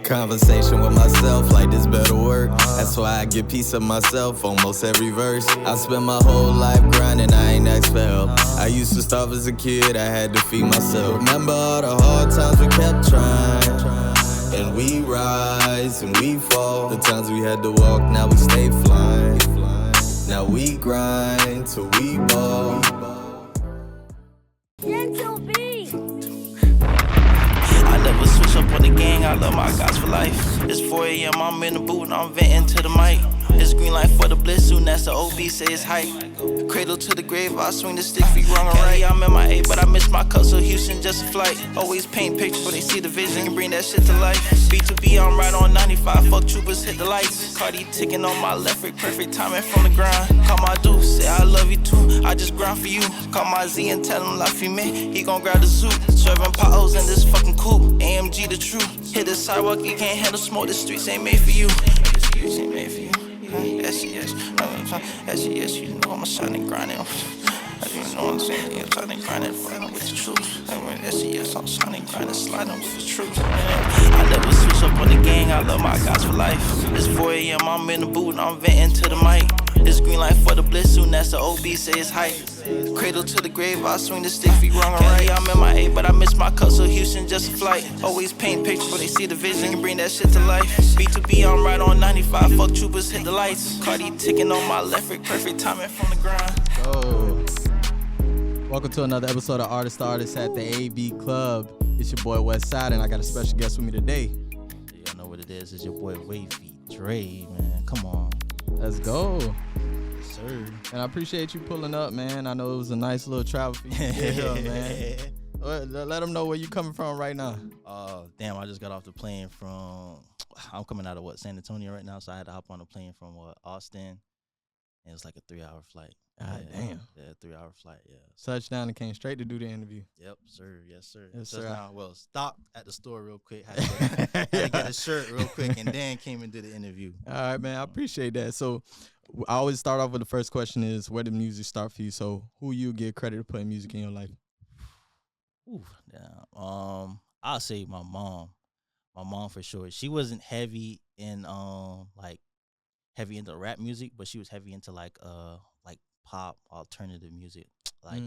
Conversation with myself like this better work. That's why I get peace of myself almost every verse. I spent my whole life grinding, I ain't asked for help. I used to starve as a kid, I had to feed myself. Remember all the hard times we kept trying, and we rise and we fall. The times we had to walk, now we stay flying. Now we grind till we ball. I never switch up on the gang, I love my guys for life. It's 4 a.m., I'm in the booth, I'm venting to the mic. It's green light for the blitz, soon as the OB say it's hype. Cradle to the grave, I swing the stick, feet wrong or right. I'm in my A, but I miss my cut, so Houston just a flight. Always paint pictures, but they see the vision and bring that shit to life. B2B, I'm right on 95, fuck troopers, hit the lights. Cardi ticking on my left, perfect timing from the grind. Call my dude, say I love you too, I just grind for you. Call my Z and tell him la fumée, he gon' grab the zoo. Serving potholes in this fucking coupe, AMG the truth. Hit the sidewalk, you can't handle smoke, the streets ain't made for you. The streets ain't made for you. Yes, you know I'm a shining grinding. You know what I'm saying? I'm shining grinding, fighting with the truth. Yes, I'm shining grinding, sliding with the truth. I never switch up on the gang, I love my guys for life. It's 4 a.m., I'm in the booth, I'm venting to the mic. It's green light for the blitz, soon as the OB say it's hype. Cradle to the grave, I swing the stick, feet wrong or right. I'm in my A, but I miss my cut, so Houston just a flight. Always paint pictures, but they see the vision and bring that shit to life. B2B, I'm right on 95, fuck troopers, hit the lights. Cardi ticking on my left, perfect timing from the grind. Oh. Welcome to another episode of Artist to Artist at the AB Club. It's your boy Westside, and I got a special guest with me today. Y'all know what it is. It's your boy Wavidre, man. Come on. Let's go. Yes, sir. And I appreciate you pulling up, man. I know it was a nice little travel for you to get here, man. Let them know where you coming from right now. Damn, I just got off the plane from, I'm coming out of San Antonio right now, so I had to hop on a plane from Austin. And it was like a 3-hour flight. God damn. Yeah, 3-hour flight, yeah. Touchdown and came straight to do the interview. Yep, sir. Yes, sir. Yes, sir. Touchdown. Well, stopped at the store real quick. Had to get a shirt real quick, and then came and did the interview. All right, man. I appreciate that. So I always start off with the first question is, where did music start for you? So who you give credit to putting music in your life? Ooh, damn. I'll say my mom. My mom for sure. She wasn't heavy in heavy into rap music, but she was heavy into like pop alternative music, like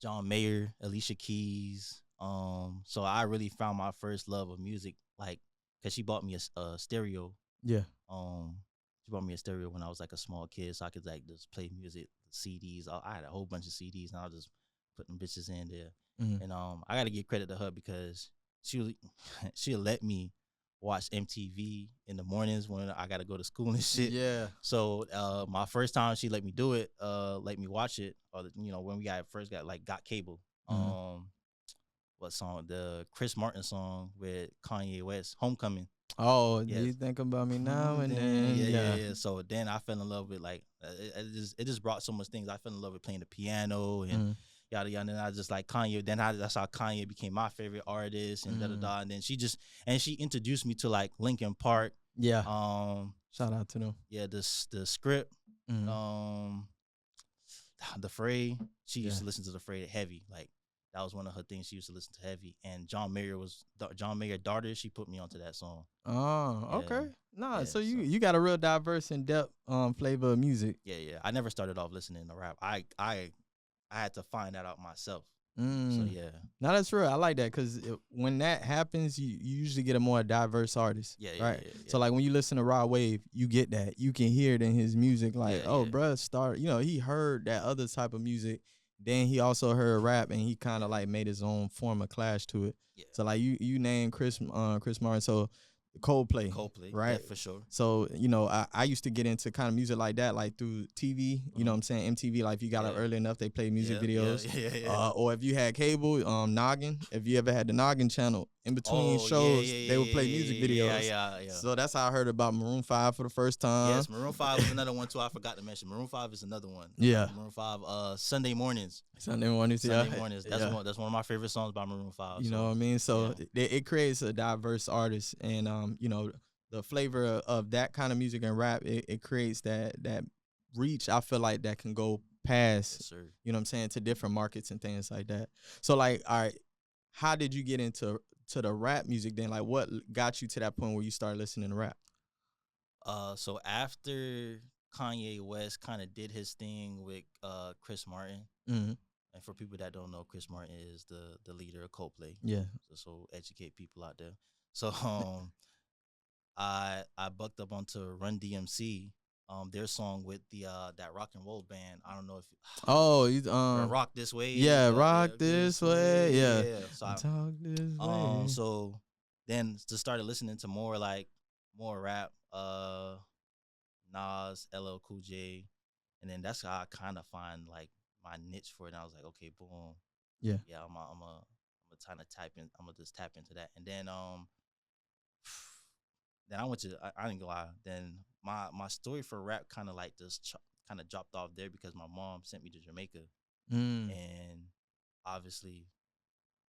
John Mayer, Alicia Keys. So I really found my first love of music, like, cause she bought me a stereo. Yeah. She bought me a stereo when I was like a small kid, so I could like just play music, CDs. I had a whole bunch of CDs, and I was just putting bitches in there. Mm-hmm. And I gotta give credit to her because she'll let me watch MTV in the mornings when I gotta go to school and shit. Yeah. So my first time she let me do it, let me watch it, or when we first got cable. Mm-hmm. What song? The Chris Martin song with Kanye West, Homecoming. Oh, Yes. You think about me now and then? Yeah. So then I fell in love with it just brought so much things. I fell in love with playing the piano and yada yada. And I just like Kanye. Then that's how Kanye became my favorite artist and da da da. And then she introduced me to like Linkin Park. Yeah. Shout out to them. Yeah. The Script. The Fray. She used to listen to the Fray heavy. Like that was one of her things. She used to listen to heavy. And John Mayer daughter. She put me onto that song. Oh, okay. Yeah, So you got a real diverse and depth flavor of music. Yeah. I never started off listening to rap. I had to find that out myself. So yeah. No, that's real. I like that because when that happens, you usually get a more diverse artist. Yeah. So like when you listen to Rod Wave, you get that. You can hear it in his music. Like, bruh, he heard that other type of music. Then he also heard rap, and he kind of like made his own form of clash to it. Yeah. So like you named Chris Martin, so Coldplay, right? Yeah, for sure. So I used to get into kind of music like that, like through TV. You know what I'm saying? MTV, like if you got up early enough, they play music videos. Yeah. Or if you had cable, Noggin. If you ever had the Noggin channel, in between shows, they would play music videos. Yeah. So that's how I heard about Maroon 5 for the first time. Yes, Maroon 5 is another one too. I forgot to mention. Maroon 5 is another one. Yeah. Maroon 5. Sunday mornings. Sunday mornings. That's one of my favorite songs by Maroon 5. You know what I mean? So it creates a diverse artist, and the flavor of that kind of music and rap, it creates that reach. I feel like that can go past. Yes, sir. You know what I'm saying, to different markets and things like that. So like, all right, how did you get into to the rap music then? Like, what got you to that point where you started listening to rap? So after Kanye West kind of did his thing with Chris Martin, Mm-hmm. and for people that don't know, Chris Martin is the leader of Coldplay. Yeah. So educate people out there. So I bucked up onto Run DMC, their song with the that rock and roll band. I don't know if Oh, you Rock This Way. Yeah, Rock This Way. Yeah. So Talk this way. so then just started listening to more rap, Nas, LL Cool J, and then that's how I kind of find like my niche for it. And I was like, okay, boom, Yeah. I'm a kind of type in. I'm gonna just tap into that, and then then I went to I didn't go out. Then my story for rap kind of like just kind of dropped off there because my mom sent me to Jamaica, and obviously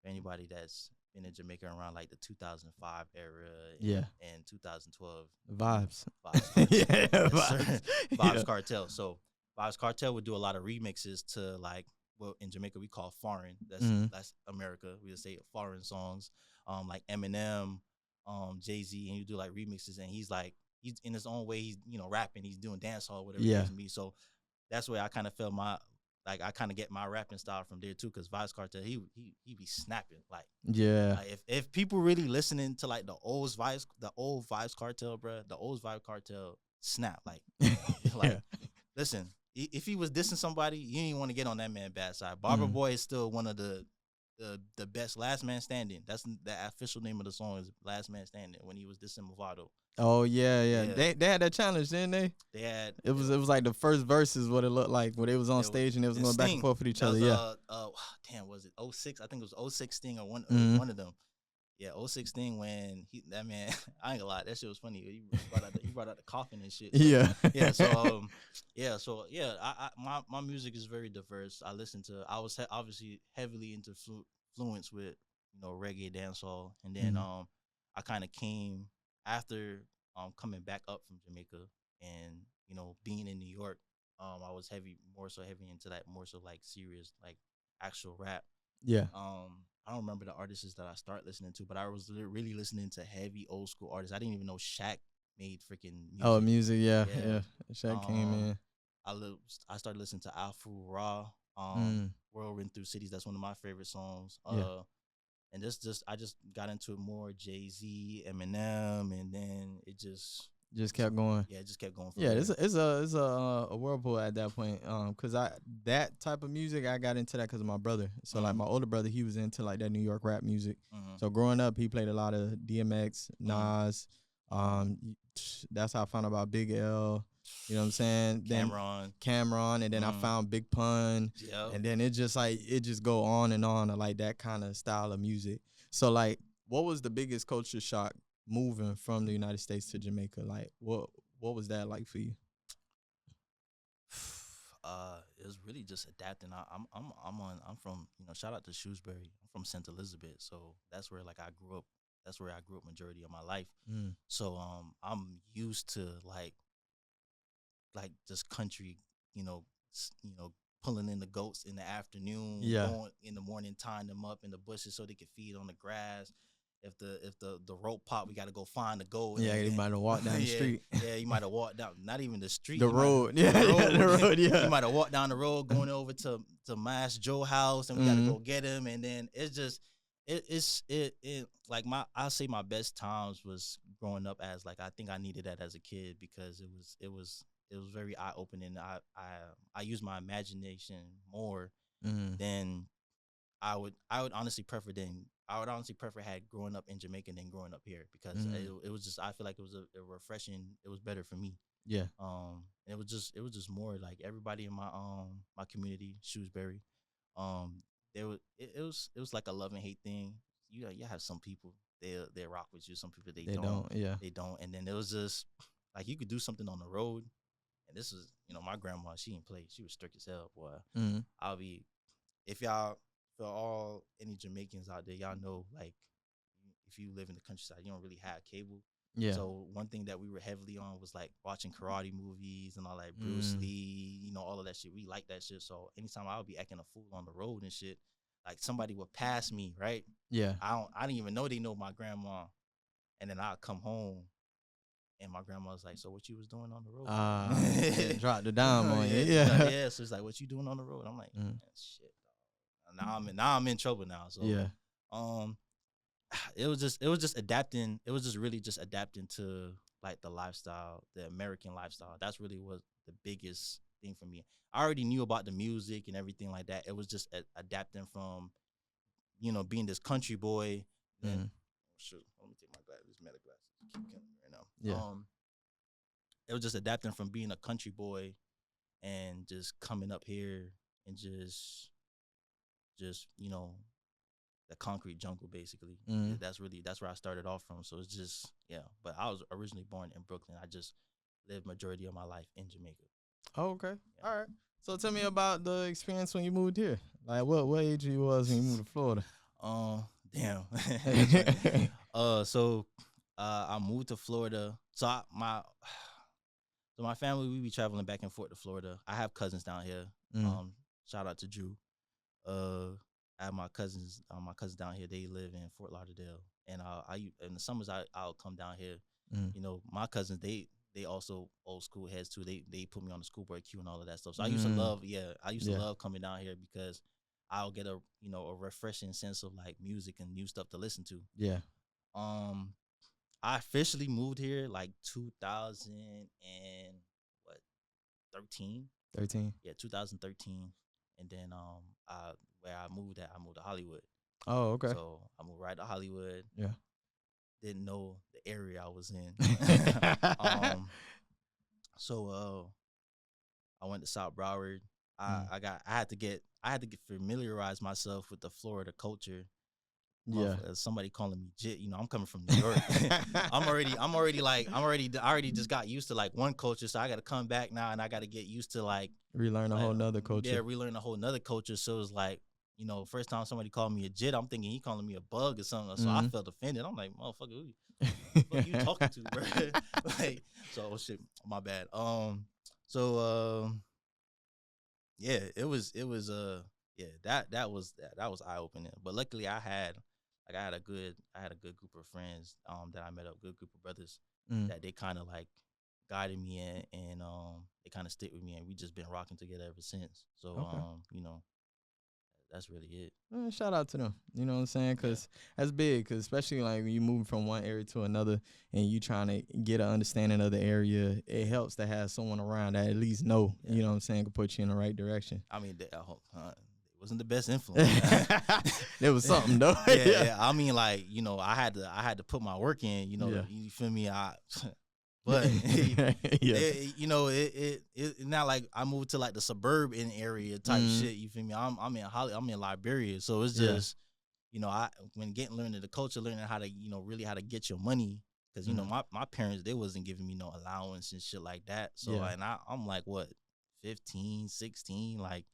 for anybody that's been in Jamaica around like the 2005 era, and 2012 Vibes. Yeah, Vibes. Vibes Cartel. So Vibes Cartel would do a lot of remixes to like what in Jamaica we call foreign. That's America. We would say foreign songs, like Eminem, Jay-Z, and you do like remixes, and he's in his own way, he's rapping, he's doing dancehall, whatever it is to me. So that's where I kind of felt I kind of get my rapping style from there too, because Vibes Cartel, he be snapping like if people really listening to like the old Vibes Cartel, bro, the old Vibes Cartel snap like listen, if he was dissing somebody, you didn't want to get on that man bad side. Barber Boy is still one of the best. Last Man Standing. That's the official name of the song, is Last Man Standing, when he was dissing Movado. Oh yeah. They had that challenge, didn't they? They had it was like the first verse is what it looked like when they was on stage and they was going back and forth with each other. Damn, was it 06? I think it was 06 thing or one of them. Yeah, 06 thing when that man, I ain't gonna lie, that shit was funny. He brought out the coffin and shit. So, my music is very diverse. I was obviously heavily influenced with reggae, dancehall, and then I kind of came after coming back up from Jamaica and being in New York. I was more so heavy into that, more so like serious, like actual rap. Yeah. I don't remember the artists that I started listening to, but I was really listening to heavy old school artists. I didn't even know Shaq made freaking music. Oh, music, yeah. Shaq came in. I started listening to Alfu Raw, Whirlwind Through Cities. That's one of my favorite songs. And I just got into it more, Jay-Z, Eminem, and then it just kept going. Yeah, it just kept going. It's a whirlpool at that point. Cause that type of music, I got into that because of my brother. So like my older brother, he was into like that New York rap music. So growing up, he played a lot of DMX, Nas. That's how I found out about Big L. You know what I'm saying? Cameron, and then I found Big Pun. And then it just go on and like that kind of style of music. So like, what was the biggest culture shock moving from the United States to Jamaica? Like, what was that like for you? It was really just adapting. I'm from shout out to Shrewsbury. I'm from St. Elizabeth, so that's where like I grew up. That's where I grew up majority of my life. So I'm used to like just country, pulling in the goats in the afternoon, going in the morning, tying them up in the bushes so they could feed on the grass. If the rope pop, we got to go find the goat. Yeah, you might have walked down the street. Yeah, you might have walked down, not even the street. The road. The road. You might have walked down the road going over to Mass Joe house, and we got to go get him. And then it's just, like I'll say my best times was growing up as like, I think I needed that as a kid because it was very eye opening. I use my imagination more than I would honestly prefer had growing up in Jamaica than growing up here because it was just, I feel like it was a refreshing. It was better for me. Yeah. And it was just more like everybody in my my community, Shrewsbury. It was like a love and hate thing. You have some people they rock with you, some people they don't. They don't. And then it was just like you could do something on the road. And this is, my grandma, she didn't play. She was strict as hell, boy. I'll be, for all any Jamaicans out there, y'all know, like, if you live in the countryside, you don't really have cable. Yeah. So one thing that we were heavily on was, like, watching karate movies and all that, Bruce Lee, all of that shit. We like that shit. So anytime I would be acting a fool on the road and shit, like somebody would pass me, right? Yeah. I didn't even know they know my grandma, and then I'd come home, and my grandma was like, "So what you was doing on the road?" Drop the dime on you. Yeah, yeah. So it's like, "What you doing on the road?" I'm like, "Man, shit, dog. Now I'm in trouble now." So yeah. It was just adapting. It was just really just adapting to like the lifestyle, the American lifestyle. That's really was the biggest thing for me. I already knew about the music and everything like that. It was just adapting from, being this country boy. And shoot, let me take my glasses. These meta glasses keep killing me right now. Yeah. It was just adapting from being a country boy and just coming up here and just the concrete jungle, basically. That's where I started off from. So it's just, yeah. But I was originally born in Brooklyn. I just lived majority of my life in Jamaica. Oh, okay. Yeah. All right. So tell me about the experience when you moved here. Like what age you was when you moved to Florida? Damn. I moved to Florida. So my family, we be traveling back and forth to Florida. I have cousins down here. Shout out to Drew. I have my cousins down here. They live in Fort Lauderdale, and in the summers I'll come down here. My cousins, they also old school heads too. They put me on the school board queue and all of that stuff. So I used to love coming down here because I'll get a refreshing sense of like music and new stuff to listen to. Yeah. I officially moved here like 2013. 13. Yeah, 2013. And then where I moved to Hollywood. Oh, okay. So I moved right to Hollywood. Yeah. Didn't know the area I was in. So I went to South Broward. I had to get familiarize myself with the Florida culture. Yeah. Somebody calling me Jit, I'm coming from New York. I already just got used to like one culture, so I got to come back now and I got to get used to like relearn a whole nother culture. Yeah, relearn a whole nother culture. So it's like, first time somebody called me a Jit, I'm thinking he calling me a bug or something. So I felt offended. I'm like, motherfucker, who you talking to, bro? Like, so shit, my bad. Yeah, it was that was eye opening. But luckily I had a good group of friends that I met up, good group of brothers that they kind of like guided me in, and they kind of stick with me, and we just been rocking together ever since. So okay. That's really it. Shout out to them. You know what I'm saying? Because that's big. Because especially like when you moving from one area to another and you trying to get an understanding of the area, it helps to have someone around that at least know, you know what I'm saying, can put you in the right direction. I mean, it wasn't the best influence. There was something though. Yeah. I mean, like, I had to put my work in. You feel me? But it's not like I moved to like the suburban area type shit. You feel me? I'm in Liberia, so it's just when learning the culture, learning how to really how to get your money, because my parents, they wasn't giving me no allowance and shit like that. So and I'm like what 15, 16, like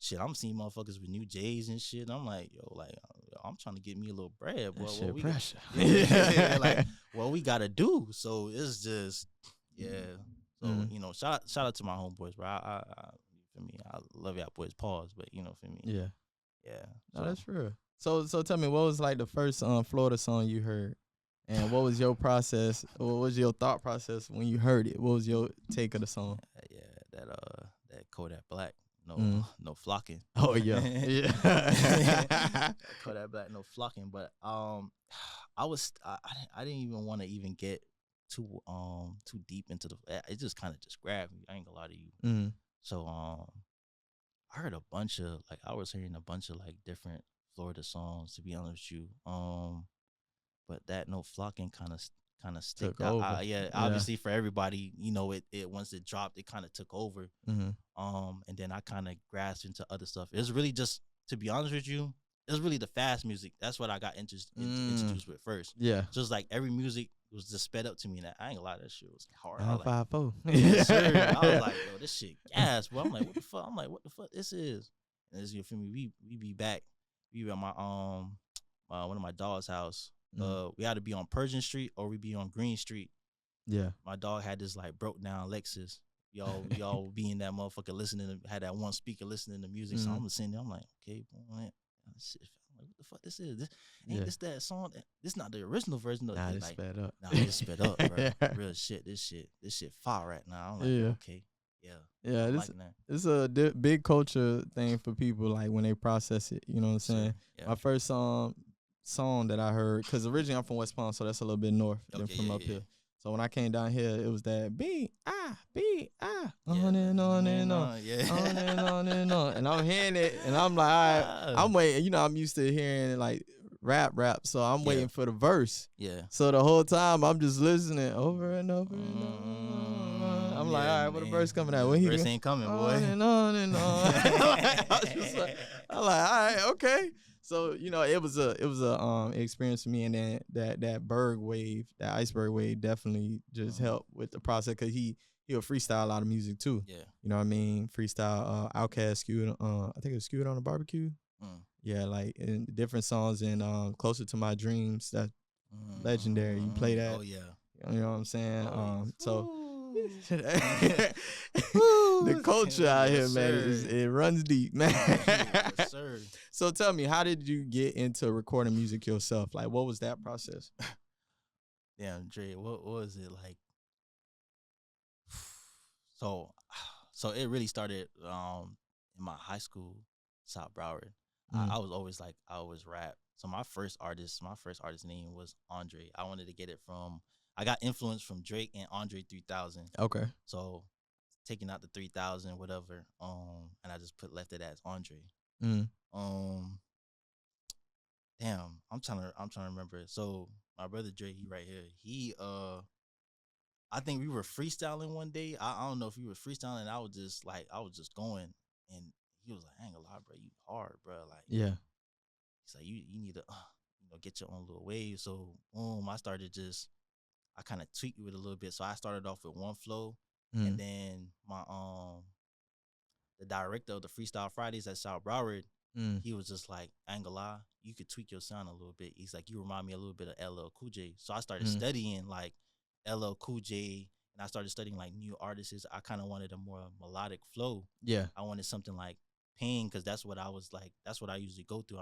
shit. I'm seeing motherfuckers with new J's and shit. And I'm like, I'm trying to get me a little bread, boy. That shit pressure. Like what we gotta do. So it's just So shout out to my homeboys, bro. I for me, I love y'all boys. Pause, but for me. Yeah. So. No, that's real. So tell me, what was like the first Florida song you heard, and what was your process? What was your thought process when you heard it? What was your take of the song? That Kodak Black. No flocking. Oh yeah. Kodak Black, no flocking. But I didn't even want to even get too deep into it. Just kind of just grabbed me. I ain't gonna lie to you. So I heard I was hearing a bunch of like different Florida songs, to be honest with you. But that no flocking kind of stick out. Obviously for everybody, it once it dropped, it kind of took over. And then I kind of grasped into other stuff. It was really just, to be honest with you, it was really the fast music. That's what I got introduced with first. Yeah. So it's like every music was just sped up to me. And I ain't gonna lie, that shit was hard. 5-4. Yes, sir. I was like, yo, this shit gas, bro. I'm like, what the fuck? What the fuck this is? And this, you feel me? We be back. We be at my one of my dog's house. We had to be on Persian Street or we be on Green Street. Yeah. My dog had this like broke down Lexus. Y'all be in that motherfucker had that one speaker listening to music. So I'm sitting there, I'm like, okay, boy, shit. I'm like, what the fuck this is? Ain't this that song? This not the original version. Nah, it's it's sped up. Nah, it's sped up, bro. Real shit. This shit fire right now. I'm like, okay, yeah. It's a big culture thing for people, like when they process it. You know what I'm saying? My first song that I heard, because originally I'm from West Palm, so that's a little bit north than from up here. So when I came down here, it was that B I on and on and on, on and on and on, and I'm hearing it, and I'm like, all right, I'm waiting. You know, I'm used to hearing like rap, so I'm waiting for the verse. Yeah. So the whole time I'm just listening over and over and over. I'm like, all right, what the verse coming out? When he verse ain't coming, boy. On and on and on. I'm like, all right, okay. So, you know, it was a experience for me, and then that berg wave, that iceberg wave, definitely just helped with the process, because he'll freestyle a lot of music too. Yeah, you know what I mean? Freestyle, Outkast skewed. I think it was Skewed on a Barbecue. Yeah, like in different songs, and Closer to My Dreams. That's legendary. You play that. Oh yeah. You know what I'm saying? So. The culture out here, man, it runs deep, man. Yes, sir. So tell me, how did you get into recording music yourself? Like, what was that process? Damn, Dre, what was it like? So it really started in my high school, South Broward. I was always like, I always rap. So my first artist name was Andre. I wanted to get it from. I got influence from Drake and Andre 3000. Okay. So taking out the 3000, whatever, and I just left it as Andre. Damn, I'm trying to remember it. So my brother Drake, he right here. I think we were freestyling one day. I don't know if we were freestyling, and I was just going, and he was like, I ain't gonna lie, bro, you hard, bro. Like, yeah. He's like, you need to get your own little wave. So I kind of tweaked it a little bit. So I started off with one flow, and then my the director of the Freestyle Fridays at South Broward, he was just like, I ain't gonna lie, you could tweak your sound a little bit. He's like, you remind me a little bit of LL Cool J. So I started studying like LL Cool J, and I started studying like new artists. I kind of wanted a more melodic flow. Yeah, I wanted something like Pain, because that's what I was like. That's what I usually go through.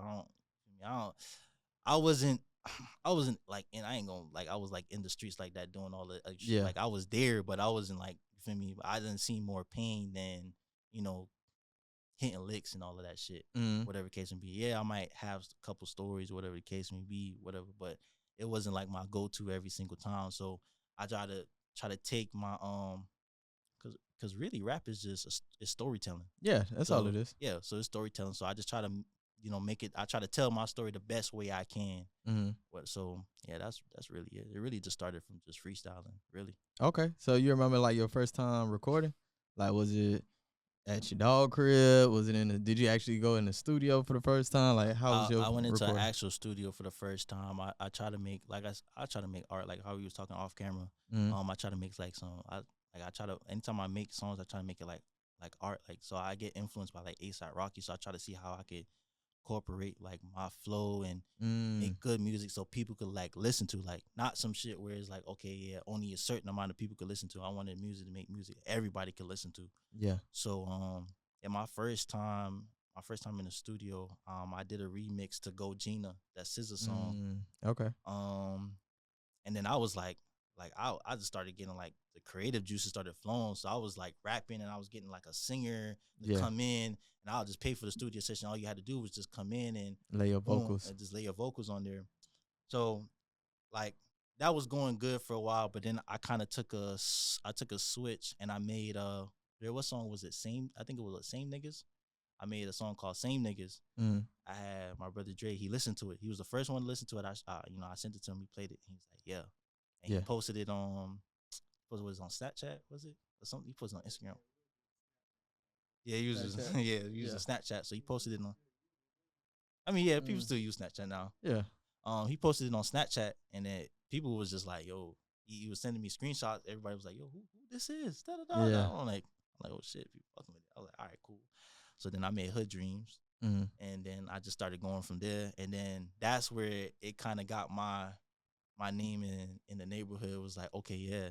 I wasn't like, and I ain't gonna like, I was like in the streets like that doing all the shit. Like I was there, but I wasn't like, you feel me? I didn't see more Pain than, hitting licks and all of that shit. Whatever the case may be. Yeah, I might have a couple stories, whatever the case may be, whatever, but it wasn't like my go-to every single time. So I try to take my because really rap is just it's storytelling. Yeah, that's all it is. Yeah, so it's storytelling. So I just try to make it. I try to tell my story the best way I can. So yeah, that's really it. It really just started from just freestyling, really. Okay, so you remember like your first time recording? Like, was it at your dog crib? Was it did you actually go in the studio for the first time? Like, how was your I went into an actual studio for the first time. I try to make, like I try to make art, like how we was talking off camera. I try to make like some, I try to, anytime I make songs, I try to make it like art. Like, so I get influenced by like A$AP Rocky. So I try to see how I could incorporate like my flow and make good music so people could like listen to, like not some shit where it's like, okay, yeah, only a certain amount of people could listen to. I wanted music to make music everybody could listen to. Yeah. So in my first time in the studio, I did a remix to Go Gina, that SZA song. Okay. And then I was like I just started getting like the creative juices started flowing. So I was like rapping, and I was getting like a singer to come in, and I'll just pay for the studio session. All you had to do was just come in and lay your vocals, and just lay your vocals on there. So like that was going good for a while, but then I kind of took a switch, and I made what song was it? I think it was Same Niggas. I made a song called Same Niggas. I had my brother Dre. He listened to it. He was the first one to listen to it. I sent it to him. He played it. He was like, yeah. And he posted it on, was it on Snapchat? Was it or something? He posted it on Instagram. Yeah, he uses Snapchat. So he posted it on. I mean, yeah, people still use Snapchat now. Yeah. He posted it on Snapchat, and then people was just like, "Yo," he was sending me screenshots. Everybody was like, "Yo, who this is?" Da, da, da, da. I'm like, oh shit, people fucking with it. I was like, all right, cool. So then I made Hood Dreams, and then I just started going from there, and then that's where it kind of got my name in the neighborhood. It was like, okay, yeah,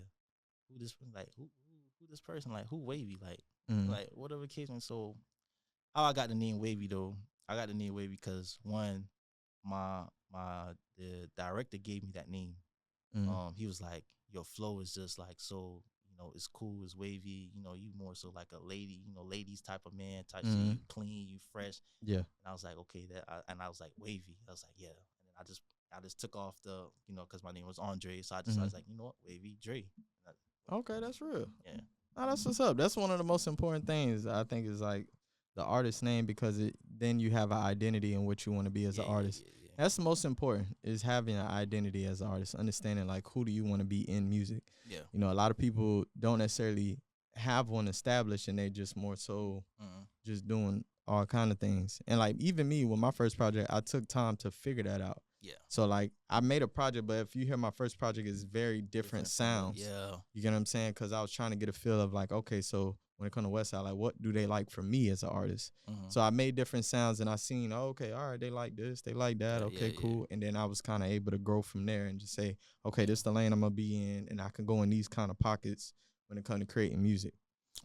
who this person, like who Wavy, like whatever case. And so how I got the name Wavy though, I got the name Wavy because one, the director gave me that name. He was like, your flow is just like so, it's cool, it's wavy, you more so like a lady, ladies type of man type shit. You clean, you fresh. Yeah. And I was like, okay, and I was like wavy. I was like, yeah. And then I just took off the, because my name was Andre, so I was like, you know what, Wavy Dre. Okay, that's real. Yeah. Oh, that's what's up. That's one of the most important things I think is like the artist name, because then you have an identity in what you want to be as an artist. Yeah. That's the most important, is having an identity as an artist, understanding like who do you want to be in music. Yeah. A lot of people don't necessarily have one established, and they just more so just doing all kind of things. And like even me with my first project, I took time to figure that out. Yeah. So like I made a project, but if you hear my first project, it's very different sounds. Yeah. You get what I'm saying? Because I was trying to get a feel of like, okay, so when it comes to Westside, like what do they like from me as an artist? So I made different sounds, and I seen, okay, all right, they like this, they like that, okay, cool. And then I was kind of able to grow from there and just say, okay, this is the lane I'm gonna be in, and I can go in these kind of pockets when it comes to creating music.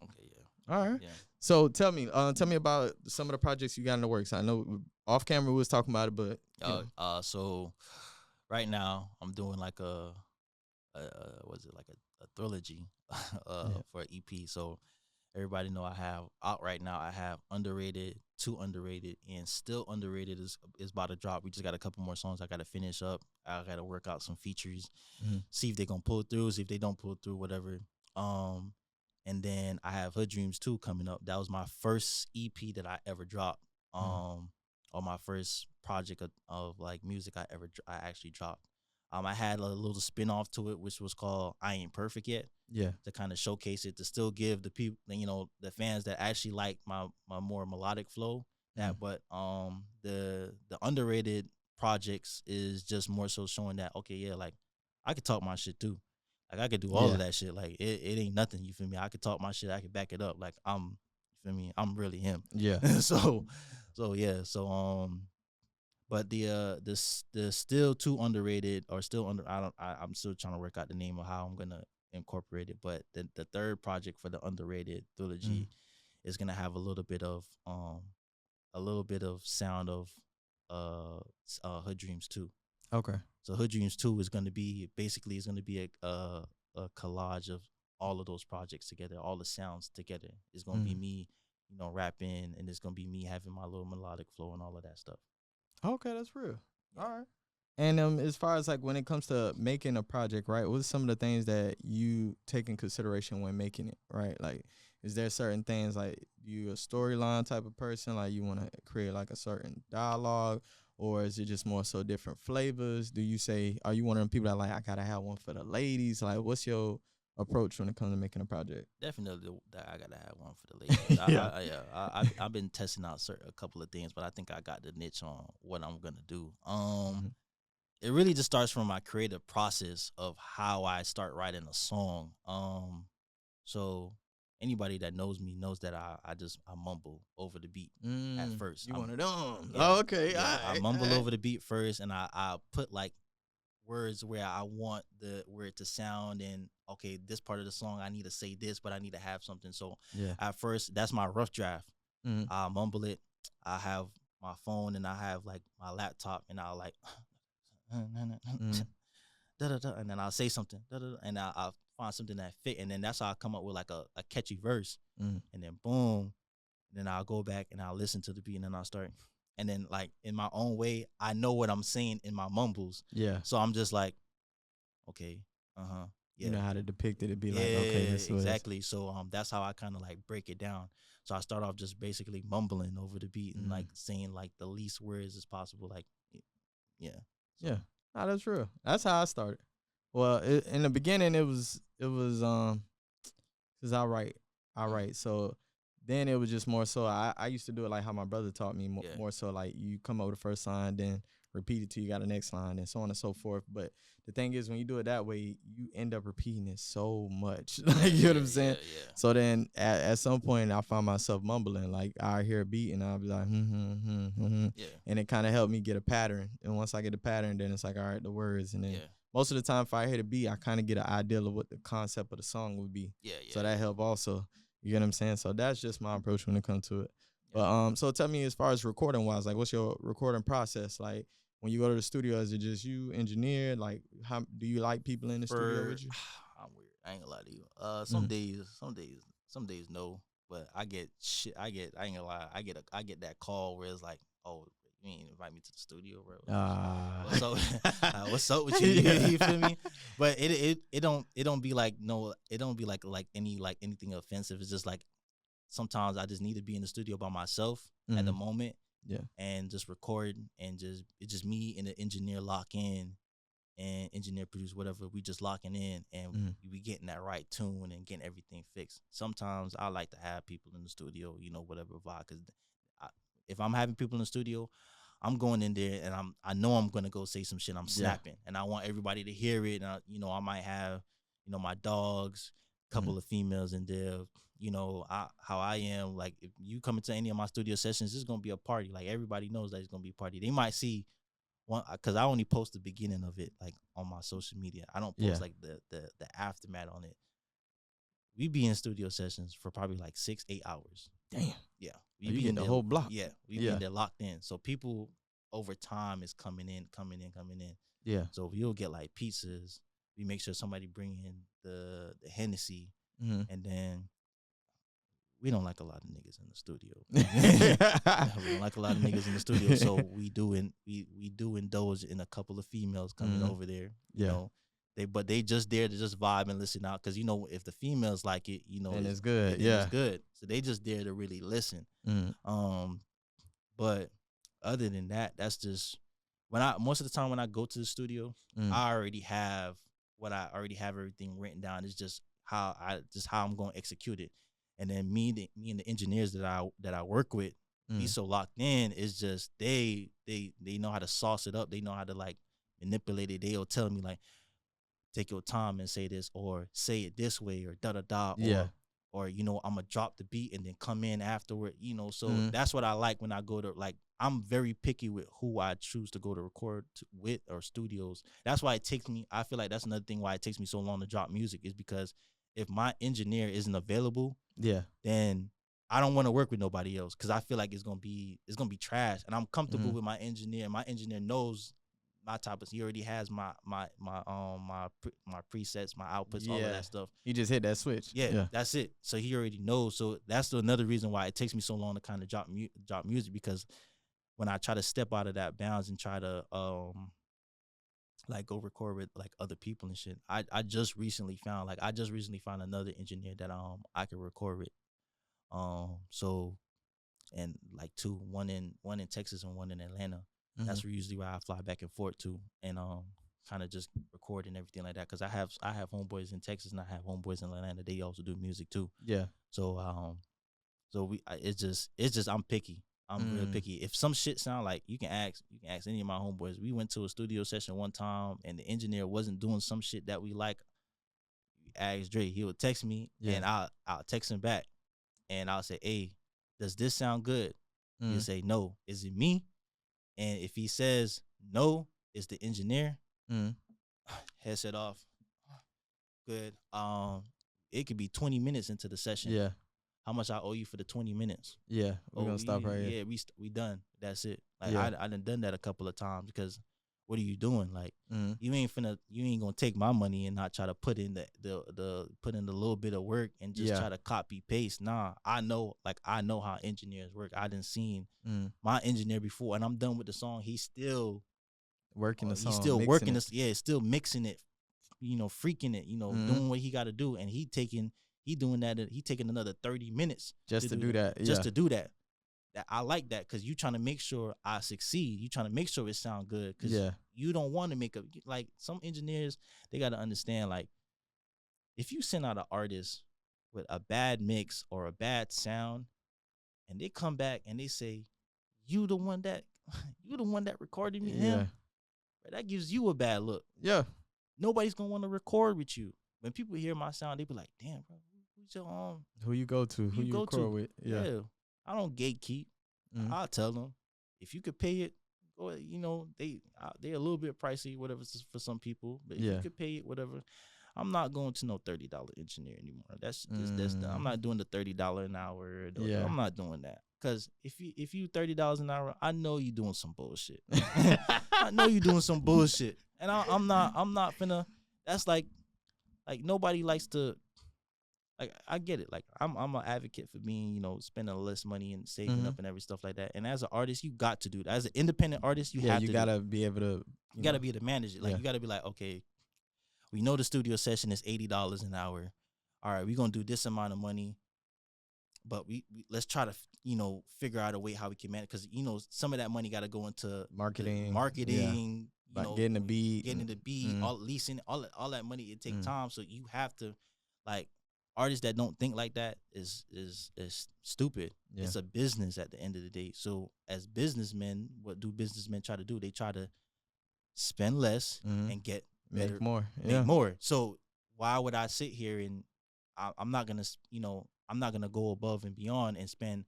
Okay, yeah. All right. Yeah. So tell me about some of the projects you got in the works. I know off camera we was talking about it, but so right now I'm doing like a trilogy for an EP. So everybody know I have out right now. I have Underrated, Too Underrated, and Still Underrated is about to drop. We just got a couple more songs I got to finish up. I got to work out some features, see if they gonna pull through, see if they don't pull through, whatever. And then I have Hood Dreams 2 coming up. That was my first EP that I ever dropped. Or my first project of like music I actually dropped. I had a little spin-off to it, which was called I Ain't Perfect Yet. Yeah. To kind of showcase it, to still give the people, the fans that actually like my more melodic flow. But the Underrated projects is just more so showing that, okay, yeah, like I could talk my shit too. Like I could do all of that shit. Like it ain't nothing, you feel me? I could talk my shit, I could back it up. Like you feel me? I'm really him. Yeah. So but the Still Too Underrated, or Still Under, I'm still trying to work out the name of how I'm gonna incorporate it. But the third project for the Underrated trilogy is gonna have a little bit of sound of Hood Dreams 2. Okay. So Hood Dreams 2 is gonna be a collage of all of those projects together, all the sounds together. It's gonna be me, rapping, and it's gonna be me having my little melodic flow and all of that stuff. Okay, that's real. All right. And as far as like when it comes to making a project, right, what's some of the things that you take in consideration when making it, right? Like, is there certain things, like you a storyline type of person, like you want to create like a certain dialogue, or is it just more so different flavors? Are you one of them people that like, I gotta have one for the ladies? Like, what's your approach when it comes to making a project? Definitely that I gotta have one for the ladies. I've been testing out a couple of things, but I think I got the niche on what I'm gonna do. It really just starts from my creative process of how I start writing a song. So anybody that knows me knows that I mumble over the beat at first. You one of them? Yeah, okay. Yeah, I mumble over the beat first, and I put like words where I want where it to sound, and okay, this part of the song I need to say this, but I need to have something. So at first, that's my rough draft. I mumble it. I have my phone and I have like my laptop, and I'll like and then I'll say something, and I'll find something that fit, and then that's how I come up with like a catchy verse, and then boom, and then I'll go back and I'll listen to the beat, and then I'll start. And then, like, in my own way, I know what I'm saying in my mumbles. Yeah. So I'm just like, okay, yeah. You know how to depict it. It'd be like, okay, this is exactly. So that's how I kind of like break it down. So I start off just basically mumbling over the beat and like saying like the least words as possible. Like, yeah. Yeah. No, that's real. That's how I started. Well, in the beginning, it was because I write. So then it was just more so I used to do it like how my brother taught me, more so like you come up with the first line, then repeat it till you got the next line, and so on and so forth. But the thing is, when you do it that way, you end up repeating it so much. Like, you know what I'm saying? Yeah. So then at some point, I found myself mumbling. Like, I hear a beat, and I'll be like, Yeah. And it kind of helped me get a pattern. And once I get a pattern, then it's like, all right, the words. And then most of the time, if I hear the beat, I kind of get an idea of what the concept of the song would be. So that helped also. You get what I'm saying? So that's just my approach when it comes to it. But so tell me, as far as recording wise, like, what's your recording process like? When you go to the studio, is it just you engineer? Like, how do you like people in the studio with you? I'm weird. I ain't gonna lie to you. Some days no. But I get shit. I ain't gonna lie. I get that call where it's like, oh, you ain't invite me to the studio, bro. What's up? What's up with you? You feel me? But it don't be like it don't be like anything offensive. It's just like sometimes I just need to be in the studio by myself at the moment. Yeah. And just record and it's just me and the engineer lock in and engineer produce whatever. We just locking in and we getting that right tune and getting everything fixed. Sometimes I like to have people in the studio, whatever vibe. Because if I'm having people in the studio, I'm going in there and I know I'm gonna go say some shit. I'm snapping and I want everybody to hear it. And I might have my dogs, a couple of females in there. How I am. Like if you come into any of my studio sessions, it's gonna be a party. Like everybody knows that it's gonna be a party. They might see one because I only post the beginning of it, like on my social media. I don't post like the aftermath on it. We be in studio sessions for probably like 6-8 hours. Damn. Yeah, we be in the whole block. Yeah, we be in there locked in. So people over time is coming in. Yeah. So you'll get like pizzas. We make sure somebody bring in the Hennessy, and then. We don't like a lot of niggas in the studio. We don't like a lot of niggas in the studio, so we do indulge in a couple of females coming over there. They just there to just vibe and listen out because if the females like it, and it's good. It's good. So they just there to really listen. But other than that, that's just most of the time when I go to the studio, I already have everything written down. It's just how I'm going to execute it. And then me and the engineers that I work with, be so locked in. It's just they know how to sauce it up. They know how to like manipulate it. They'll tell me like, take your time and say this, or say it this way, or da da da. Or I'm gonna drop the beat and then come in afterward. So that's what I like when I go to I'm very picky with who I choose to go to record with or studios. That's why it takes me. I feel like that's another thing why it takes me so long to drop music is because if my engineer isn't available, then I don't want to work with nobody else because I feel like it's gonna be trash. And I'm comfortable with my engineer. My engineer knows my type of. He already has my presets, my outputs, all of that stuff. He just hit that switch. Yeah, that's it. So he already knows. So that's another reason why it takes me so long to kind of drop music because when I try to step out of that bounds and try to like go record with like other people and shit. I just recently found another engineer that I could record with. So and like one in Texas and one in Atlanta. That's usually where I fly back and forth to and kind of just record and everything like that because I have homeboys in Texas and I have homeboys in Atlanta. They also do music too. Yeah. So it's just I'm picky. I'm real picky. If some shit sound like you can ask any of my homeboys. We went to a studio session one time and the engineer wasn't doing some shit that we like. Ask Dre, he would text me and I'll text him back and I'll say, hey, does this sound good? He'll say no. Is it me? And if he says no, it's the engineer. Headset off. Good. It could be 20 minutes into the session. Yeah. How much I owe you for the 20 minutes? Yeah, we're gonna stop right here. Yeah, we done. That's it. Like I done that a couple of times because what are you doing? Like you ain't gonna take my money and not try to put in the little bit of work and just try to copy paste. Nah, I know how engineers work. I done seen my engineer before, and I'm done with the song. He's still working the song. He's still working this. Yeah, still mixing it. Freaking it. Doing what he got to do, and he taking another 30 minutes just to do that. Just to do that. I like that because you trying to make sure I succeed. You trying to make sure it sound good because you don't want to make like some engineers. They got to understand like if you send out an artist with a bad mix or a bad sound, and they come back and they say you the one that recorded me. Him, that gives you a bad look. Yeah, nobody's gonna want to record with you. When people hear my sound, they be like, "Damn, bro, who's your who you go to? Who you record with?" Yeah. I don't gatekeep. I'll tell them if you could pay it. Go, they a little bit pricey, whatever for some people. But if you could pay it, whatever, I'm not going to no $30 engineer anymore. That's I'm not doing the $30 an hour. I'm not doing that. Cause if you $30 an hour, I know you doing some bullshit. I know you doing some bullshit, and I'm not finna. That's like nobody likes to. Like, I get it. Like, I'm an advocate for being, you know, spending less money and saving up and every stuff like that. And as an artist, you got to do that. As an independent artist, you have to. You gotta be able to. You gotta be able to manage it. Like, you gotta be like, okay, we know the studio session is $80 an hour. All right, we're gonna do this amount of money, but we let's try to, you know, figure out a way how we can manage, because, you know, some of that money got to go into marketing, you know, getting the beat, all leasing, all that money. It takes time, so you have to, like, artists that don't think like that is stupid. Yeah. It's a business at the end of the day. So as businessmen, what do businessmen try to do? They try to spend less and get better, make more. Make more. So why would I sit here and I'm not gonna, you know, I'm not gonna go above and beyond and spend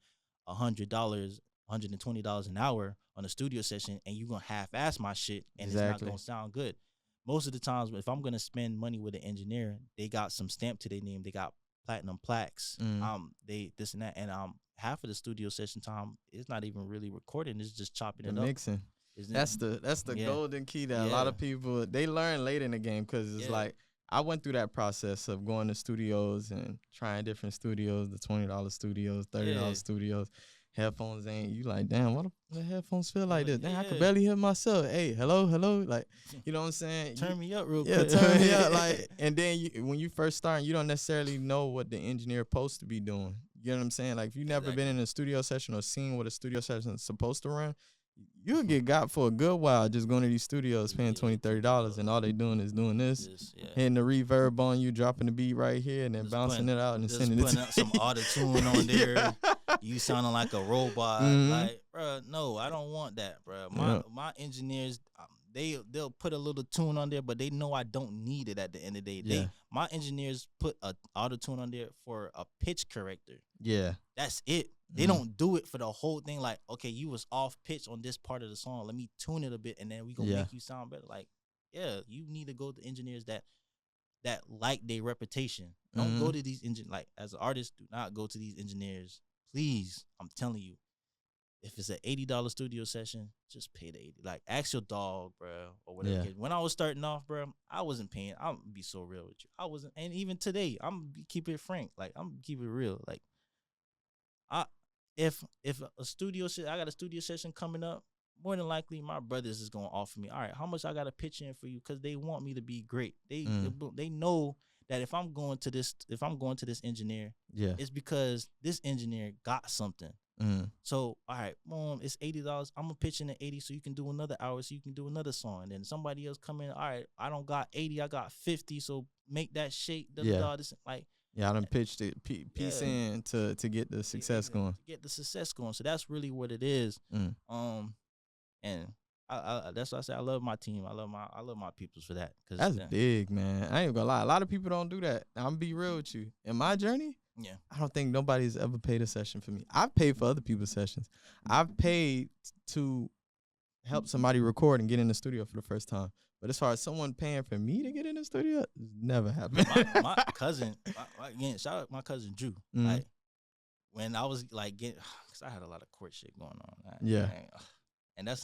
$100, $120 an hour on a studio session, and you gonna half-ass my shit and it's not gonna sound good. Most of the times, if I'm gonna spend money with an engineer, they got some stamp to their name. They got platinum plaques. They this and that, and half of the studio session time is not even really recording. It's just chopping it up, mixing. That's the golden key that a lot of people they learn late in the game, because it's like I went through that process of going to studios and trying different studios, the $20 studios, $30 studios. Headphones ain't, you like, damn, what the headphones feel like this? Damn, I can barely hear myself. Hey, hello, like, you know what I'm saying? Turn me up real quick. Yeah, turn me up. Like, and then when you first start, you don't necessarily know what the engineer supposed to be doing. You know what I'm saying? Like, if you've never been in a studio session or seen what a studio session is supposed to run, you'll get got for a good while just going to these studios paying $20, $30, and all they doing is doing this, hitting the reverb on you, dropping the beat right here, and then just bouncing it out and sending it to you. Some auto-tune on there. You sounding like a robot. Like, bro, no, I don't want that, bro. My engineers, they'll put a little tune on there, but they know I don't need it at the end of the day. My engineers put a auto-tune on there for a pitch corrector. Yeah. That's it. They don't do it for the whole thing. Like, okay, you was off pitch on this part of the song. Let me tune it a bit, and then we gonna make you sound better. Like, you need to go to engineers that like their reputation. Don't go to these like, as an artist, do not go to these engineers. Please, I'm telling you, if it's an $80 studio session, just pay the $80. Like, ask your dog, bro, or whatever. Yeah. When I was starting off, bro, I wasn't paying. I'm gonna be so real with you. I wasn't, and even today, I'm gonna keep it frank. Like, I'm gonna keep it real. Like, if a studio I got a studio session coming up, more than likely my brothers is gonna offer me, all right, how much I gotta pitch in for you, because they want me to be great. They know that if I'm going to this engineer, it's because this engineer got something. So, all right, Mom, it's $80. I'm gonna pitch in at 80, so you can do another hour, so you can do another song. And then somebody else come in, all right, I don't got 80, I got 50, so make that shake. This, like. Yeah, I done pitched it piece in to get the success going. To get the success going. So that's really what it is. And I that's why I say I love my team. I love my peoples for that. That's big, man. I ain't gonna lie. A lot of people don't do that. I'm gonna be real with you. In my journey, I don't think nobody's ever paid a session for me. I've paid for other people's sessions. I've paid to help somebody record and get in the studio for the first time. But as far as someone paying for me to get in the studio, it's never happened. my cousin, again, shout out my cousin Drew. Like, when I was like because I had a lot of court shit going on. And that's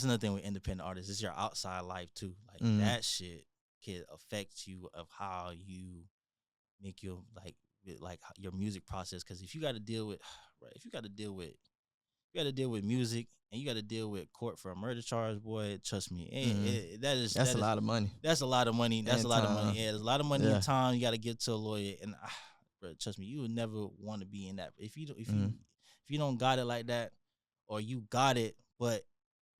another thing with independent artists. It's your outside life too. Like, that shit can affect you of how you make your like your music process. Because if you got to deal with, music, and you got to deal with court for a murder charge, boy, trust me, that's a lot of money. That's a lot of money. That's a lot of money. Yeah, there's a lot of money and time you got to give to a lawyer, and bro, trust me, you would never want to be in that. If you don't got it like that, or you got it, but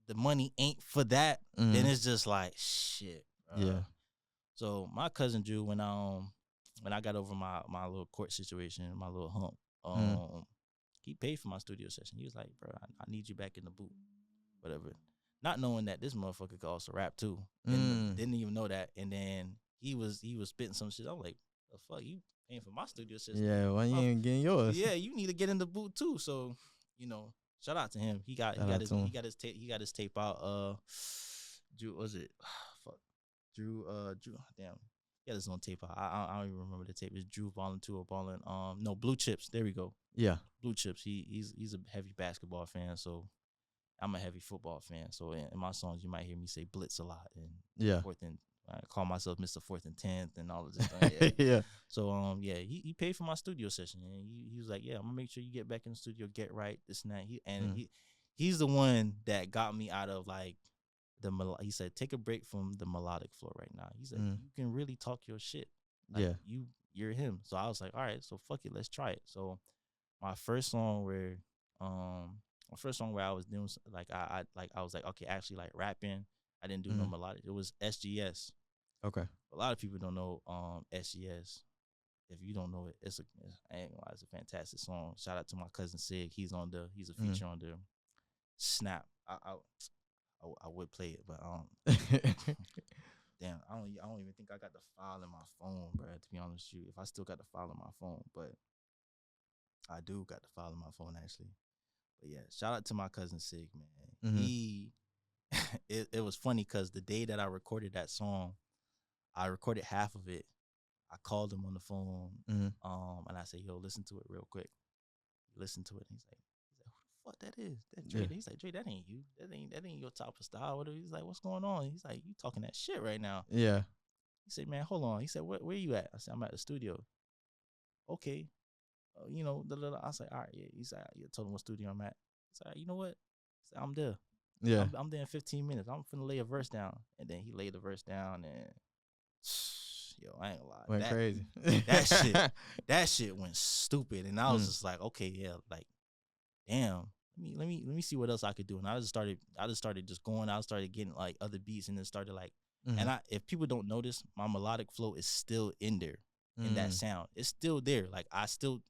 the money ain't for that, then it's just like shit. Bro. So my cousin Drew, when I got over my little court situation, my little hump, he paid for my studio session. He was like, bro, I need you back in the booth, whatever. Not knowing that this motherfucker could also rap too. Didn't even know that. And then he was spitting some shit. I was like, the fuck, you paying for my studio session? Yeah, why you ain't getting yours? Yeah, you need to get in the booth too. So, shout out to him. He got his tape out. Drew, was it? Fuck. Drew, damn. He had his own tape out. I don't even remember the tape. It's Drew Ballin' 2 or Ballin'. No, Blue Chips. There we go. Yeah. Blue Chips. He's a heavy basketball fan, so I'm a heavy football fan. So in my songs, you might hear me say blitz a lot and Yeah. I call myself Mr. 4th and 10th and all of this stuff. Yeah. Yeah. So he paid for my studio session, and he was like, yeah, I'm gonna make sure you get back in the studio, get right, this and that. He's the one that got me out of like he said, take a break from the melodic flow right now. He said, you can really talk your shit. Like, you're him. So I was like, all right, so fuck it, let's try it. So my first song where I was doing like I was like, okay, actually like rapping. I didn't do no melodic. It was SGS. Okay. A lot of people don't know SGS. If you don't know it, it's a fantastic song. Shout out to my cousin Sig. He's a feature on the Snap. I would play it, but damn, I don't even think I got the file in my phone, bro. To be honest with you, if I still got the file in my phone, but I do got the file in my phone actually. But yeah, shout out to my cousin Sig, man. He, it was funny because the day that I recorded that song, I recorded half of it. I called him on the phone, and I said, "Yo, listen to it real quick." Listen to it. And he's like, "Who the fuck that is?" That Dre. Yeah. He's like, "Dre, that ain't you. That ain't your type of style." He's like, "What's going on?" He's like, "You talking that shit right now?" Yeah. He said, "Man, hold on." He said, "Where you at?" I said, "I'm at the studio." Okay. I was like, "All right, yeah." He's like, "I told him what studio I'm at." He's like, "You know what?" He said, "I'm there." Yeah. I'm there in 15 minutes. I'm finna lay a verse down. And then he laid the verse down, and yo, I ain't gonna lie. Went crazy. That shit went stupid. And I was just like, okay, yeah, like, damn. Let me see what else I could do. And I just started just going. I started getting like other beats, and then started like, and if people don't notice, my melodic flow is still in there, in that sound. It's still there. Like I still,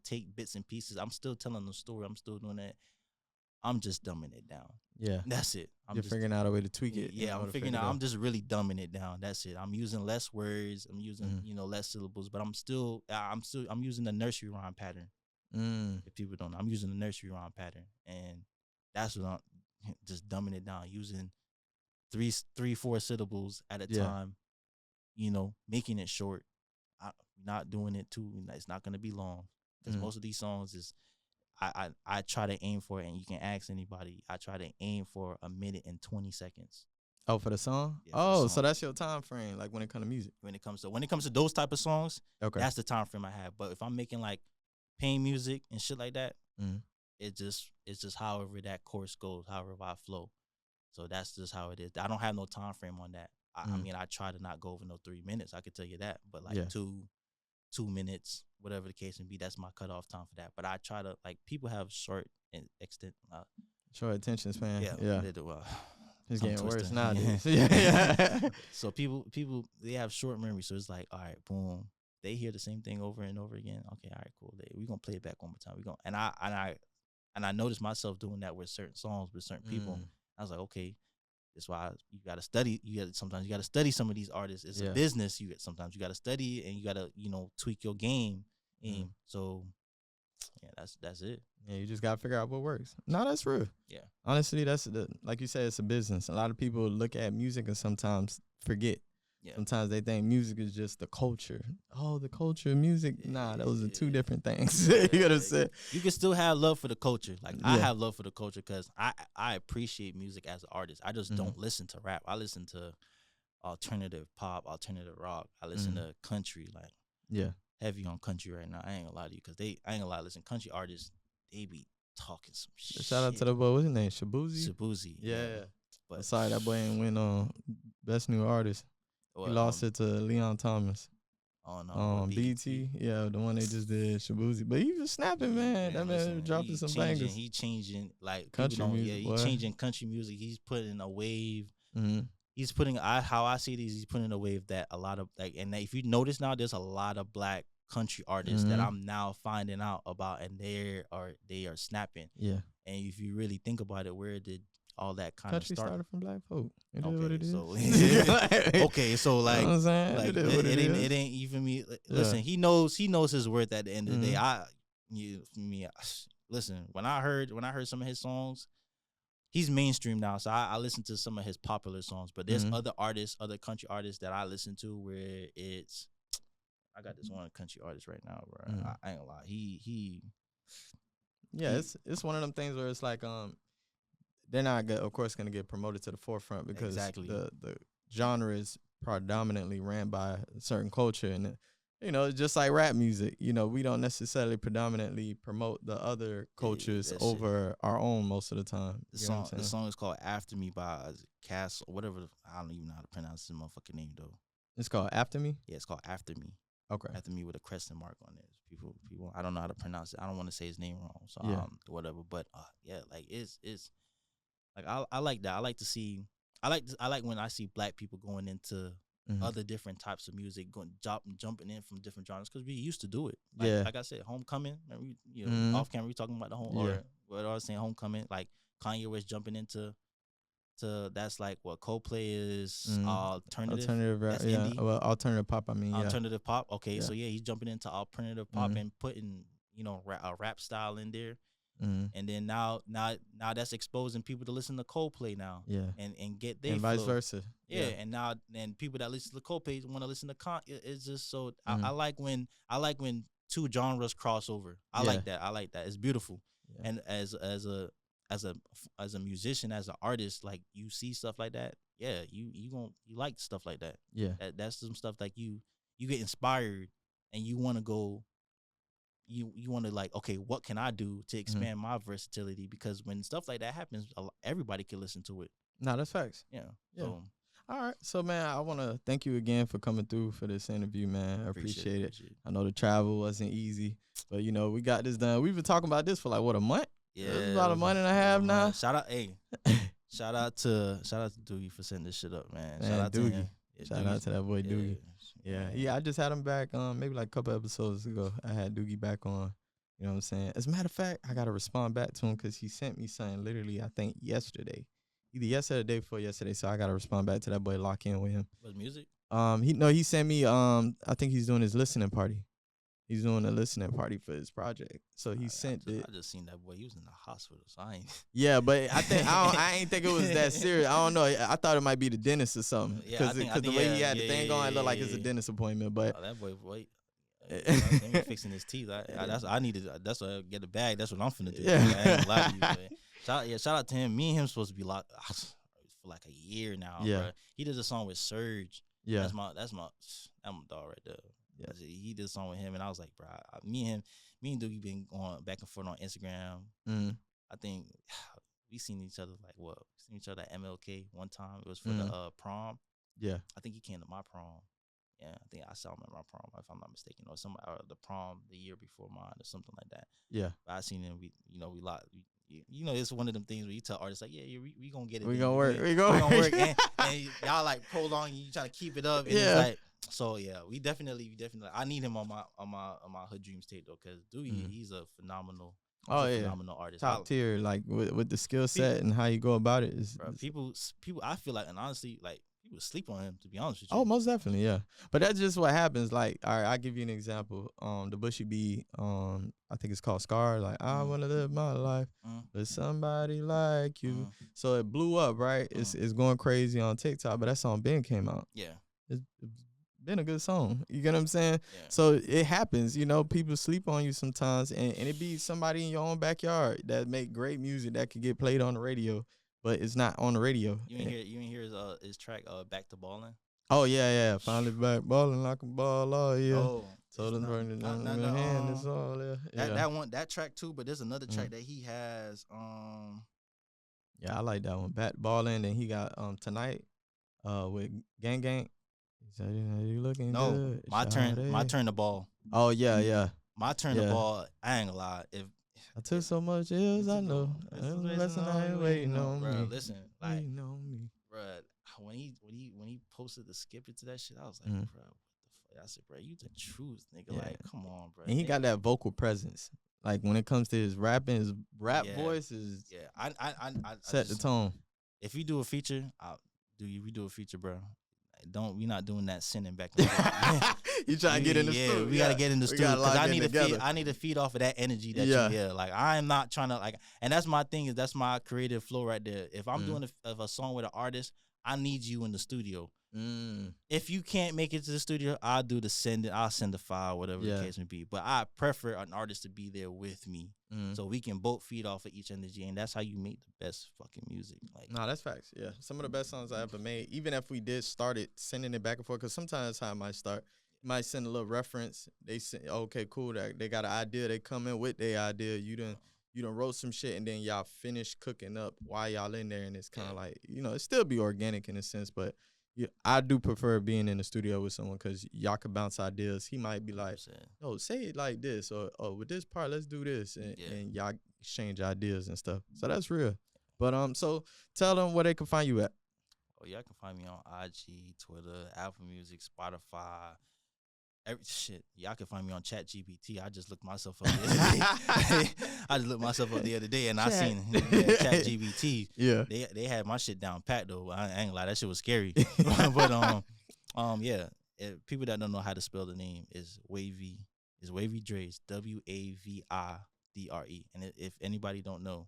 take bits and pieces. I'm still telling the story. I'm still doing that. I'm just dumbing it down. Yeah. That's it. You're figuring out a way to tweak it. Yeah, I'm figuring out. I'm just really dumbing it down. That's it. I'm using less words. I'm using, less syllables, but I'm using the nursery rhyme pattern. If people don't know, I'm using the nursery rhyme pattern. And that's what I'm just dumbing it down, using 3-4 syllables at a time, making it short. I'm not doing it too. It's not going to be long because most of these songs is, I try to aim for it, and you can ask anybody. I try to aim for 1 minute and 20 seconds. Oh, for the song? Yeah, so that's your time frame, like when it comes to music. When it comes to those type of songs, that's the time frame I have. But if I'm making like pain music and shit like that, it's just however that course goes, however I flow. So that's just how it is. I don't have no time frame on that. I mean, I try to not go over no 3 minutes. I could tell you that, but like 2 minutes, whatever the case may be, that's my cutoff time for that. But I try to, like, people have short attention span. Yeah. It's getting worse nowadays. So people they have short memory. So it's like, all right, boom. They hear the same thing over and over again. Okay, all right, cool. We're gonna play it back one more time. And I noticed myself doing that with certain songs with certain people. I was like, okay. That's why you gotta study. Sometimes you gotta study some of these artists. It's a business. Sometimes you gotta study, and you gotta tweak your game. So yeah, that's it. Yeah, you just gotta figure out what works. No, that's real. Yeah, honestly, like you said, it's a business. A lot of people look at music and sometimes forget. Yeah. Sometimes they think music is just the culture. Oh, the culture of music. Nah, those are two different things. You gotta say. You can still have love for the culture. Like I have love for the culture because I appreciate music as an artist. I just don't listen to rap. I listen to alternative pop, alternative rock. I listen to country, like heavy on country right now. I ain't gonna lie to you because I ain't gonna lie. Listen, country artists, they be talking some shit. Shout out to the boy. What's his name? Shabuzi. Yeah. But sorry, that boy ain't win on Best New Artist. He lost it to Leon Thomas. Oh no, BT, the one they just did, Shabuzi. But he was snapping, man. That man dropping some bangers. He changing like country music. He changing country music. He's putting a wave. He's putting how I see these. He's putting a wave that a lot of and if you notice now, there's a lot of black country artists that I'm now finding out about, and they are snapping. Yeah. And if you really think about it, where did all that kind country of start? Started from black folk. It is what it is. So, okay, so like, you know what I'm saying? Like it ain't even me. Listen, he knows his worth at the end of the day. Listen, when I heard some of his songs, he's mainstream now, so I listen to some of his popular songs. But there's other artists, other country artists that I listen to where it's. I got this one country artist right now, bro. I ain't gonna lie. It's one of them things where it's like they're not of course gonna get promoted to the forefront because the genre is predominantly ran by a certain culture, and it's just like rap music. We don't necessarily predominantly promote the other cultures over our own most of the time. The song is called "After Me" by Cass or whatever. I don't even know how to pronounce his motherfucking name though. It's called "After Me." Yeah, it's called "After Me." Okay. After Me with a crescent mark on it. People. I don't know how to pronounce it. I don't want to say his name wrong. So whatever. But like it's like I like that. I like to see. I like when I see black people going into other different types of music, jumping in from different genres because we used to do it. Like I said, Homecoming. Remember, off camera we talking about the or what I was saying, Homecoming. Like Kanye West jumping into. That's like what Coldplay is alternative rap, indie. Well, alternative pop. Alternative pop. Okay, so he's jumping into alternative pop and putting a rap style in there, and then now that's exposing people to listen to Coldplay now, and get their and vice versa. And now people that listen to Coldplay want to listen to It's just so I like when two genres cross over. I like that. It's beautiful, and as a musician, as an artist, like you see stuff like that, you like stuff like that. That's some stuff like you get inspired and you want to go. You want to like, okay, what can I do to expand my versatility? Because when stuff like that happens, everybody can listen to it. No, that's facts. Yeah. So, all right. So, man, I want to thank you again for coming through for this interview, man. I appreciate it. I know the travel wasn't easy, but we got this done. We've been talking about this for like a month. Yeah, it's about a month and a half now. Shout out to Doogie for setting this shit up, man. Shout out Doogie. To him. Shout out to that boy Doogie. Yeah. I just had him back maybe like a couple episodes ago. I had Doogie back on. You know what I'm saying? As a matter of fact, I gotta respond back to him because he sent me something literally, I think yesterday, either yesterday or the day before yesterday. So I gotta respond back to that boy. Lock in with him. What music? He sent me. I think he's doing his listening party. He's doing a listening party for his project. So he sent it. I just seen that boy. He was in the hospital, so I ain't. Yeah, but I think I ain't think it was that serious. I don't know. I thought it might be the dentist or something. Because the way he had the thing going, it looked like it's a dentist appointment. But that boy, he fixing his teeth. I needed. That's what I get a bag. That's what I'm finna do. Yeah. I ain't lie to you, man. Shout out to him. Me and him supposed to be locked for like a year now. Yeah. Bro. He did a song with Surge. Yeah. That's my dog right there. Yeah. He did a song with him, and I was like, bro, me and Doogie been going back and forth on Instagram. I think we seen each other at MLK one time. It was for the prom. Yeah, I think he came to my prom. Yeah, I think I saw him at my prom, if I'm not mistaken, or the prom the year before mine, or something like that. Yeah, but I seen him. It's one of them things where you tell artists like, we gonna get it. We gonna work. We gonna work. and y'all like prolong. You try to keep it up. And it's like, so we definitely. I need him on my Hood Dreams tape though, because Doogie, he's a phenomenal. Phenomenal artist. Top tier, like with the skill set and how you go about it. People. I feel like, and honestly, like people sleep on him. To be honest with you. Oh, most definitely, yeah. But that's just what happens. Like, all right, I'll give you an example. The Bushy Bee, I think it's called Scar. Like, I wanna live my life with somebody like you. So it blew up, right? It's going crazy on TikTok. But that song Ben came out. Yeah. It's been a good song. You get what I'm saying? Yeah. So it happens, people sleep on you sometimes, and it be somebody in your own backyard that make great music that could get played on the radio, but it's not on the radio. You ain't hear his track Back to Ballin'? Oh yeah. Finally back balling like a ball. Oh yeah. Oh, so them burning on the hand. It's all there. That track too, but there's another track that he has. Yeah, I like that one. Back balling, and he got Tonight with Gang Gang. So, you looking good. My turn the ball. Oh yeah. My turn the ball. I ain't gonna lie. If I took so much ills, I know. Lesson I ain't waiting on me. Listen, like, waiting on me. Bro, when he posted the skip it to that shit, I was like, bro, what the fuck? I said, bro, you the truth, nigga. Yeah. Like, come on, bro. And he got that vocal presence. Like when it comes to his rapping, his rap voice is I set the tone. If you do a feature, we do a feature, bro. We not doing that sending back and forth. You trying to get in the studio? We gotta get in the studio because I need to feed off of that energy that you like. I'm not trying to like, and that's my thing. That's my creative flow right there. If I'm doing a song with an artist, I need you in the studio. If you can't make it to the studio, I'll send the file, whatever the case may be. But I prefer an artist to be there with me, so we can both feed off of each energy, and that's how you make the best fucking music. Like, no, that's facts. Yeah, some of the best songs I ever made. Even if we did start it, sending it back and forth, because sometimes that's how I might start. You might send a little reference. They say, okay, cool. They got an idea. They come in with their idea. You done wrote some shit, and then y'all finish cooking up while y'all in there, and it's kind of like, it still be organic in a sense, but I do prefer being in the studio with someone because y'all can bounce ideas. He might be like, "Oh, say it like this," or "Oh, with this part, let's do this," and y'all exchange ideas and stuff. So that's real. But so tell them where they can find you at. Oh, y'all can find me on IG, Twitter, Apple Music, Spotify. Shit, y'all can find me on ChatGPT. I just looked myself up the other day. The other day, and I seen ChatGPT. Yeah, they had my shit down pat though. I ain't gonna lie, that shit was scary. But people that don't know how to spell the name is Wavi. It's Wavidre. It's Wavidre. And if anybody don't know,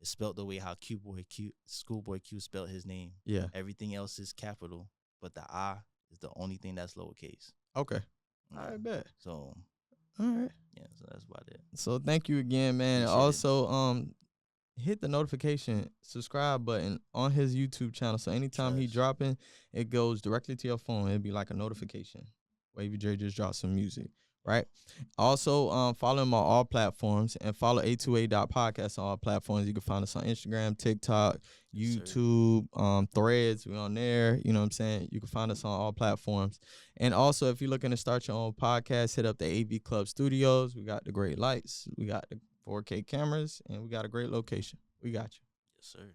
it's spelled the way how Schoolboy Q spelled his name. Yeah, everything else is capital, but the I is the only thing that's lowercase. Okay. I bet. So, all right. Yeah, so that's about it. So thank you again, man. Appreciate also, hit the notification, subscribe button on his YouTube channel. So anytime he dropping, it goes directly to your phone. It'd be like a notification. Wavidre just dropped some music, right? Also, follow him on all platforms and follow A2A.podcast on all platforms. You can find us on Instagram, TikTok, YouTube, Threads. We're on there. You know what I'm saying? You can find us on all platforms. And also, if you're looking to start your own podcast, hit up the AV Club Studios. We got the great lights. We got the 4K cameras, and we got a great location. We got you. Yes, sir.